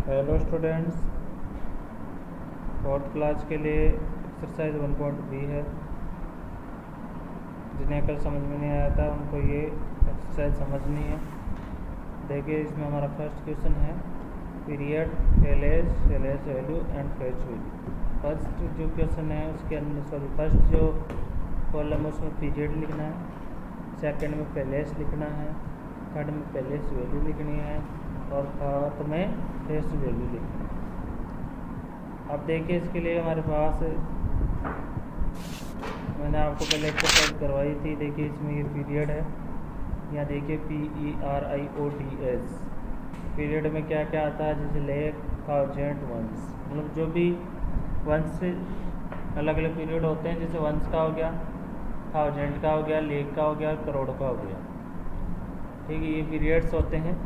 Hello students, fourth class के लिए exercise 1.b है। जिन्हें कल समझ में नहीं आया था उनको ये एक्सरसाइज समझनी है। देखिए, इसमें हमारा फर्स्ट क्वेश्चन है period, LH value and fetch value. First जो क्वेश्चन है उसके अंदर फर्स्ट जो कॉलम है उसमें पीरियड लिखना है, सेकंड में पैलेस लिखना है, थर्ड में पैलेस वैल्यू लिखनी है और फोर्थ में फेस वैल्यू लिखनी है। अब देखिए, इसके लिए हमारे पास मैंने आपको पहले एक्सरसाइज करवाई थी। देखिए, इसमें ये पीरियड है, यहाँ देखिए PERIODS। पीरियड में क्या क्या आता है, जैसे लेक, थाउजेंड, वंस, मतलब जो भी वंस से अलग अलग पीरियड होते हैं। जैसे वंस का हो गया, थाउजेंड का हो गया, लेक का हो गया, करोड़ का हो गया। ठीक है, ये पीरियड्स होते हैं।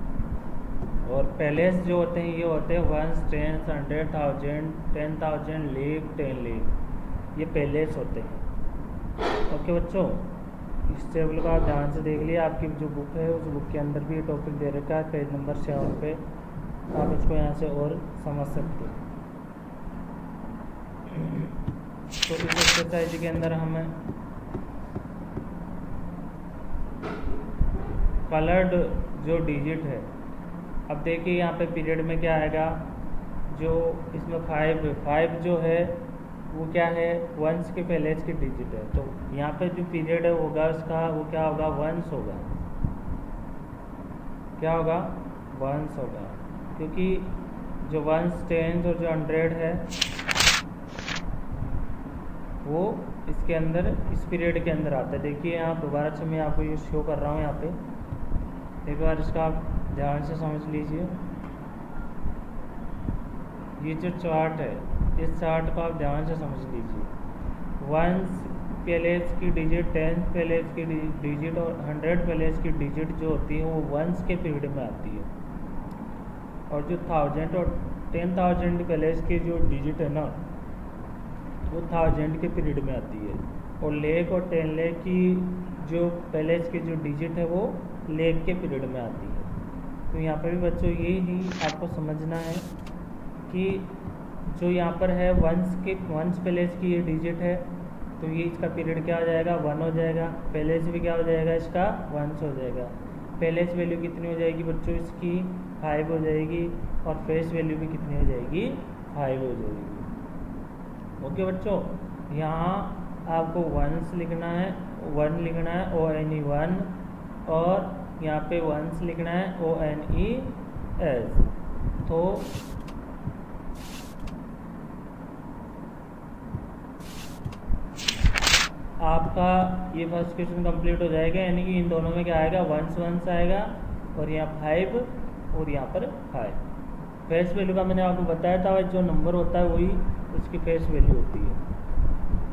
और पैलेस जो होते हैं ये होते हैं वंस, टेंस, 100, 1000, 10,000, लेक, 10 लेक, ये पैलेस होते हैं। ओके बच्चों, इस टेबल का ध्यान से देख लिया। आपकी जो बुक है उस बुक के अंदर भी ये टॉपिक दे रखा है, पेज नंबर 7 पे। आप इसको यहाँ से और समझ सकते हो। तो इस एक्सरसाइज के अंदर हमें कलर्ड जो डिजिट है, अब देखिए यहाँ पे पीरियड में क्या आएगा, जो इसमें 5 जो है वो क्या है, वंस के पैलेस की डिजिट है। तो यहाँ पे जो पीरियड है होगा उसका वो क्या होगा, वंस होगा। क्या होगा, वंस होगा, क्योंकि जो वंस, टेंस और जो 100 है वो इसके अंदर, इस पीरियड के अंदर आता है। देखिए यहाँ दोबारा से मैं आपको ये शो कर रहा हूँ। यहाँ पे एक बार इसका आप ध्यान से समझ लीजिए। ये जो चार्ट है, इस चार्ट को आप ध्यान से समझ लीजिए। वंस पैलेस की डिजिट, 10 पैलेस की डिजिट और 100 पैलेस की डिजिट जो होती है वो वंस के पीरियड में आती है। और जो 1000 और 10,000 पैलेस की जो डिजिट है ना, वो 1000 के पीरियड में आती है। और लेक और 10 लेक की जो पैलेस की जो डिजिट है वो लेक के पीरियड में आती है। तो यहाँ पर भी बच्चों ये ही आपको समझना है कि जो यहाँ पर है वंस पैलेस की ये डिजिट है, तो ये इसका पीरियड क्या हो जाएगा, 1 हो जाएगा। पैलेस भी क्या हो जाएगा, इसका वंस हो जाएगा। पैलेस वैल्यू कितनी हो जाएगी बच्चों, इसकी 5 हो जाएगी। और फेस वैल्यू भी कितनी हो जाएगी, 5 हो जाएगी। ओके बच्चों, यहाँ आपको वंस लिखना है, 1 लिखना है, ONE1, और यहाँ पे वंस लिखना है, ONES। तो आपका ये फर्स्ट क्वेश्चन कंप्लीट हो जाएगा। यानी कि इन दोनों में क्या आएगा, वंस आएगा और यहाँ 5 और यहाँ पर 5। फेस वैल्यू का मैंने आपको बताया था, जो नंबर होता है वही उसकी फेस वैल्यू होती है।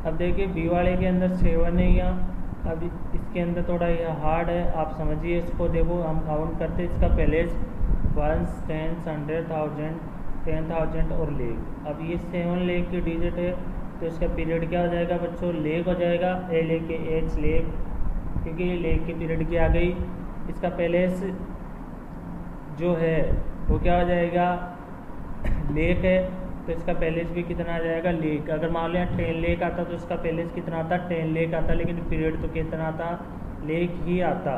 अब देखिए, बी वाले के अंदर 7 है यहाँ। अब इसके अंदर थोड़ा यह हार्ड है, आप समझिए इसको। देखो, हम काउंट करते हैं इसका पैलेस, वंस, 10, 100,000, 10,000 और लेक। अब ये 7 लेक की डिजिट है, तो इसका पीरियड क्या हो जाएगा बच्चों, लेक हो जाएगा, LAKH लेक, क्योंकि ये लेक के पीरियड की आ गई। इसका पैलेस जो है वो क्या हो जाएगा, लेक है, तो इसका पैलेस भी कितना आ जाएगा, लेक। अगर मान लो 10 लेक आता तो इसका पैलेस कितना आता, 10 लेक आता, लेकिन पीरियड तो कितना आता, लेक ही आता।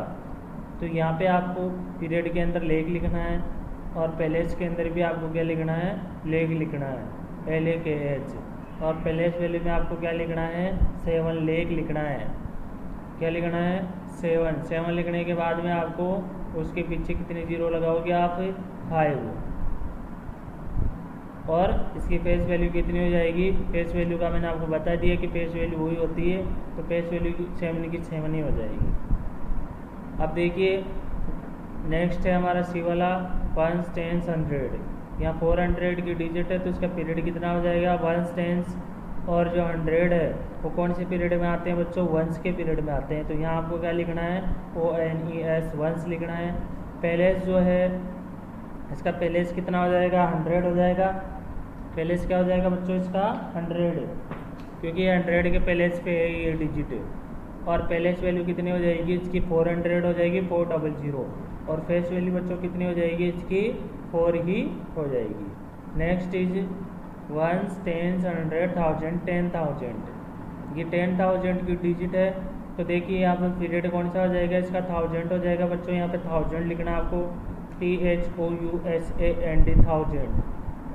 तो यहाँ पे आपको पीरियड के अंदर लेक लिखना है और पैलेस के अंदर भी आपको क्या लिखना है, लेक लिखना है, LAKH। और पैलेस वैल्यू में आपको क्या लिखना है, 7 लेक लिखना है। क्या लिखना है, 7 लिखने के बाद में आपको उसके पीछे कितनी जीरो लगाओगे आप, 5। और इसकी फेस वैल्यू कितनी हो जाएगी, फेस वैल्यू का मैंने आपको बता दिया कि फेस वैल्यू वही होती है, तो फेस वैल्यू 7 की 7 ही हो जाएगी। अब देखिए, नेक्स्ट है हमारा सी वाला, वंस, 10, 100। यहाँ 400 की डिजिट है, तो इसका पीरियड कितना हो जाएगा, वंस, 10 और जो 100 है वो कौन से पीरियड में आते हैं बच्चों, वंस के पीरियड में आते हैं। तो यहाँ आपको क्या लिखना है, ONES, वंस लिखना है। पैलेस जो है इसका पैलेस कितना हो जाएगा, 100 हो जाएगा। पैलेस क्या हो जाएगा बच्चों, इसका 100, क्योंकि 100 के पैलेस पे है ये डिजिट है। और पैलेस वैल्यू कितनी हो जाएगी इसकी, 400 हो जाएगी, 400। और फेस वैल्यू बच्चों कितनी हो जाएगी इसकी, 4 ही हो जाएगी। Next is 1s 10s 100 1000 10,000। ये 10,000 की डिजिट है, तो देखिए यहाँ पर पीरियड कौन सा हो जाएगा, इसका 1000 हो जाएगा बच्चों। यहाँ पे 1000 लिखना है आपको, THOUSAND 1000।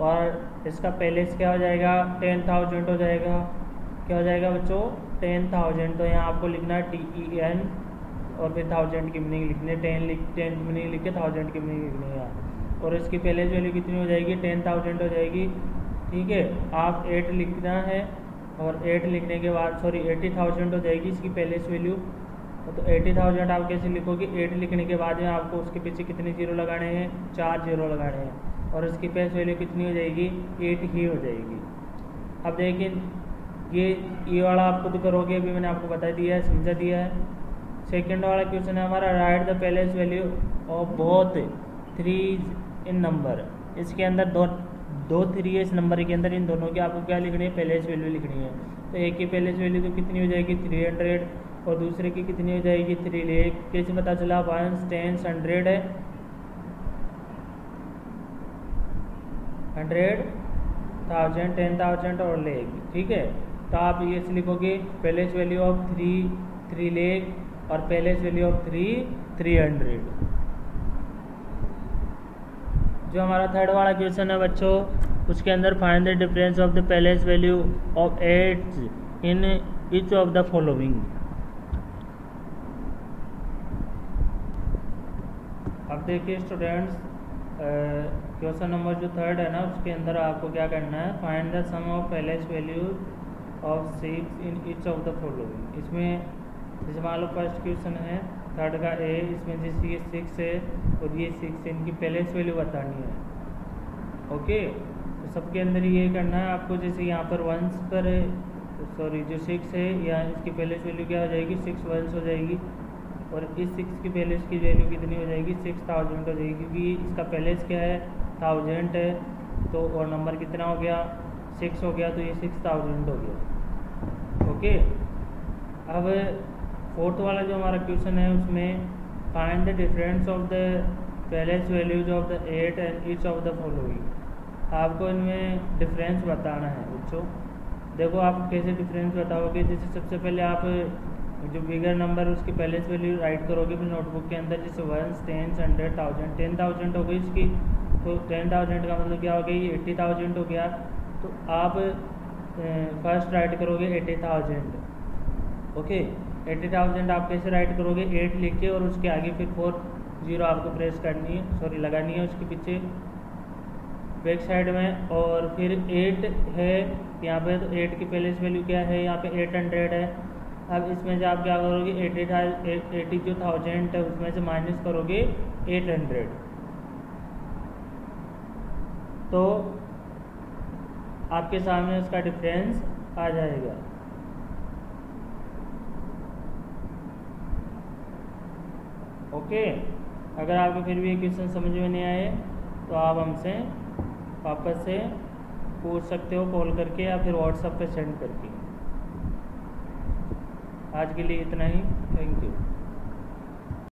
और इसका पहले से क्या हो जाएगा, 10,000 हो जाएगा। क्या हो जाएगा बच्चों, 10,000। तो यहाँ आपको लिखना है TEN और फिर 1000 की मीनिंग लिखनी है, 10 की मीनिंग लिख के 1000 की मीनिंग लिखनी है यहाँ। और इसकी पहले वैल्यू कितनी हो जाएगी, 10,000 हो जाएगी। ठीक है, आप 8 लिखना है और 8 लिखने के बाद 80,000 हो जाएगी इसकी पहले से वैल्यू। तो 80,000 आप कैसे लिखोगे, 8 लिखने के बाद में आपको उसके पीछे कितने जीरो लगाने हैं, 4 जीरो लगाने हैं। और इसकी फेस वैल्यू कितनी हो जाएगी, 8 ही हो जाएगी। अब देखिए ये वाला आप खुद करोगे, अभी मैंने आपको बता दिया है, समझा दिया है। सेकेंड वाला क्वेश्चन है हमारा, write the place value of both 3 in number. इसके अंदर दो 3 है इस नंबर के अंदर, इन दोनों की आपको क्या लिखनी है, पहलेस वैल्यू लिखनी है। तो एक की पहलेस वैल्यू तो कितनी हो जाएगी 300 और दूसरे की कितनी हो जाएगी 3 लाख। कैसे पता चला, 1s 10s 100 है, 100 1000 10,000 और लाख। ठीक है, तो आप ये लिखोगे पहलेस वैल्यू ऑफ 3 लाख और पहलेस वैल्यू ऑफ 300। जो हमारा थर्ड वाला क्वेश्चन है बच्चों, उसके अंदर find the difference of the place value of 8 in each of the following. अब देखिए स्टूडेंट्स, क्वेश्चन नंबर जो थर्ड है ना, उसके अंदर आपको क्या करना है, find the sum of place value of 6 in each of the following. इसमें जैसे मान लो फर्स्ट क्वेश्चन है थर्ड का ए, इसमें जैसे ये 6 है और ये 6 है, इनकी पहलेस वैल्यू बतानी है। ओके, तो सबके अंदर ये करना है आपको, जैसे यहाँ पर 1s पर जो 6 है, यहाँ इसकी पहलेस वैल्यू क्या हो जाएगी, 6 1s हो जाएगी। और इस 6 की पहलेस की वैल्यू कितनी हो जाएगी, 6000 हो जाएगी, क्योंकि इसका पहलेस क्या है 1000 है। तो और नंबर कितना हो गया, 6 हो गया, तो ये 6000 हो गया। ओके, अब फोर्थ वाला जो हमारा क्वेश्चन है, उसमें find the difference of the place values of the 8 and each of the following. आपको इनमें डिफरेंस बताना है बच्चों। देखो आप कैसे डिफरेंस बताओगे, जैसे सबसे पहले आप जो बिगर नंबर उसकी पहलेस वैल्यू राइट करोगे फिर नोटबुक के अंदर, जैसे 1s 10s 100 1000 10,000 हो गई इसकी। तो 10,000 का मतलब क्या हो गया, ये 80,000 हो गया। तो आप फर्स्ट राइट करोगे 80,000। ओके, 80,000 आप कैसे राइट करोगे, 8 लिख के और उसके आगे फिर 4 जीरो आपको प्रेस करनी है, लगानी है उसके पीछे बैक साइड में। और फिर 8 है यहाँ पे, तो 8 की पहलेस वैल्यू क्या है, यहाँ पे 800 है। अब इसमें से आप क्या करोगे, 80 जो 1000 है उसमें से माइनस करोगे 800, तो आपके सामने उसका डिफरेंस आ जाएगा। ओके, अगर आपको फिर भी क्वेश्चन समझ में नहीं आए तो आप हमसे वापस से पूछ सकते हो कॉल करके या फिर व्हाट्सएप पे सेंड करके। आज के लिए इतना ही, थैंक यू।